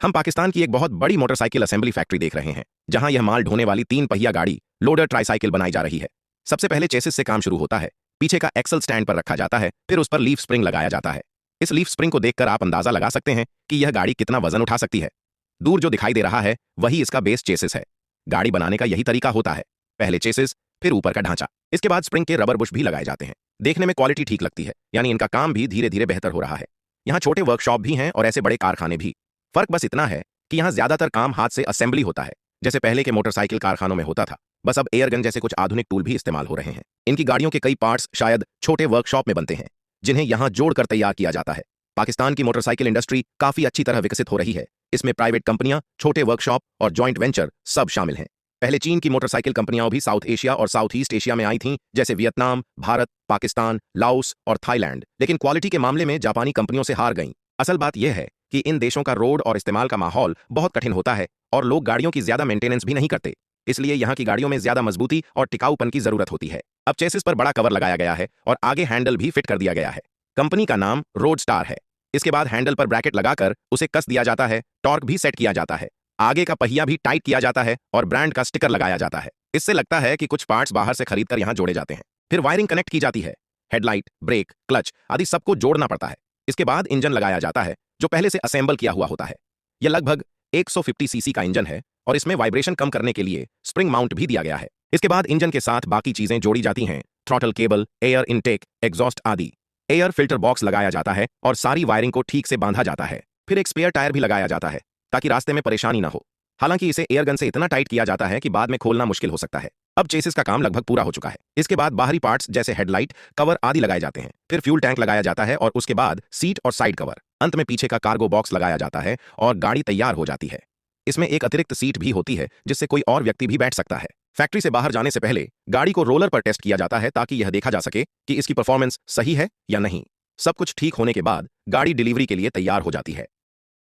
हम पाकिस्तान की एक बहुत बड़ी मोटरसाइकिल असेंबली फैक्ट्री देख रहे हैं, जहां यह माल ढोने वाली 3 पहिया गाड़ी लोडर ट्राईसाइकिल बनाई जा रही है। सबसे पहले चेसिस से काम शुरू होता है। पीछे का एक्सल स्टैंड पर रखा जाता है, फिर उस पर लीफ स्प्रिंग लगाया जाता है। इस लीफ स्प्रिंग को देखकर आप अंदाजा लगा सकते हैं कि यह गाड़ी कितना वजन उठा सकती है। दूर जो दिखाई दे रहा है वही इसका बेस चेसिस है। गाड़ी बनाने का यही तरीका होता है, पहले चेसिस, फिर ऊपर का ढांचा, इसके बाद स्प्रिंग के रबर बुश भी लगाए जाते हैं। देखने में क्वालिटी ठीक लगती है, यानी इनका काम भी धीरे धीरे बेहतर हो रहा है। यहाँ छोटे वर्कशॉप भी हैं और ऐसे बड़े कारखाने भी। फर्क बस इतना है कि यहाँ ज्यादातर काम हाथ से असेंबली होता है, जैसे पहले के मोटरसाइकिल कारखानों में होता था। बस अब एयरगन जैसे कुछ आधुनिक टूल भी इस्तेमाल हो रहे हैं। इनकी गाड़ियों के कई पार्ट्स शायद छोटे वर्कशॉप में बनते हैं, जिन्हें यहाँ जोड़कर तैयार किया जाता है। पाकिस्तान की मोटरसाइकिल इंडस्ट्री काफी अच्छी तरह विकसित हो रही है। इसमें प्राइवेट कंपनियां, छोटे वर्कशॉप और जॉइंट वेंचर सब शामिल हैं। पहले चीन की मोटरसाइकिल कंपनियां भी साउथ एशिया और साउथ ईस्ट एशिया में आई थीं, जैसे वियतनाम, भारत, पाकिस्तान, लाओस और थाईलैंड, लेकिन क्वालिटी के मामले में जापानी कंपनियों से हार गईं। असल बात यह है कि इन देशों का रोड और इस्तेमाल का माहौल बहुत कठिन होता है और लोग गाड़ियों की ज्यादा मेंटेनेंस भी नहीं करते, इसलिए यहाँ की गाड़ियों में ज्यादा मजबूती और टिकाऊपन की जरूरत होती है। अब चेसिस पर बड़ा कवर लगाया गया है और आगे हैंडल भी फिट कर दिया गया है। कंपनी का नाम रोड स्टार है। इसके बाद हैंडल पर ब्रैकेट लगाकर उसे कस दिया जाता है, टॉर्क भी सेट किया जाता है, आगे का पहिया भी टाइट किया जाता है और ब्रांड का स्टिकर लगाया जाता है। इससे लगता है कि कुछ पार्ट्स बाहर से खरीदकर यहाँ जोड़े जाते हैं। फिर वायरिंग कनेक्ट की जाती है। हेडलाइट, ब्रेक, क्लच आदि सबको जोड़ना पड़ता है। इसके बाद इंजन लगाया जाता है, जो पहले से असेंबल किया हुआ होता है। यह लगभग 150 सीसी का इंजन है और इसमें वाइब्रेशन कम करने के लिए स्प्रिंग माउंट भी दिया गया है। इसके बाद इंजन के साथ बाकी चीजें जोड़ी जाती हैं, throttle cable, air intake, exhaust आदि। एयर फिल्टर बॉक्स लगाया जाता है और सारी वायरिंग को ठीक से बांधा जाता है। फिर एक स्पेयर टायर भी लगाया जाता है ताकि रास्ते में परेशानी ना हो। हालांकि इसे एयरगन से इतना टाइट किया जाता है कि बाद में खोलना मुश्किल हो सकता है। अब चेसिस का काम लगभग पूरा हो चुका है। इसके बाद बाहरी पार्ट्स जैसे हेडलाइट, कवर आदि लगाए जाते हैं। फिर फ्यूल टैंक लगाया जाता है और उसके बाद सीट और साइड कवर। अंत में पीछे का कार्गो बॉक्स लगाया जाता है और गाड़ी तैयार हो जाती है। इसमें एक अतिरिक्त सीट भी होती है जिससे कोई और व्यक्ति भी बैठ सकता है। फैक्ट्री से बाहर जाने से पहले गाड़ी को रोलर पर टेस्ट किया जाता है ताकि यह देखा जा सके कि इसकी परफॉर्मेंस सही है या नहीं। सब कुछ ठीक होने के बाद गाड़ी डिलीवरी के लिए तैयार हो जाती है।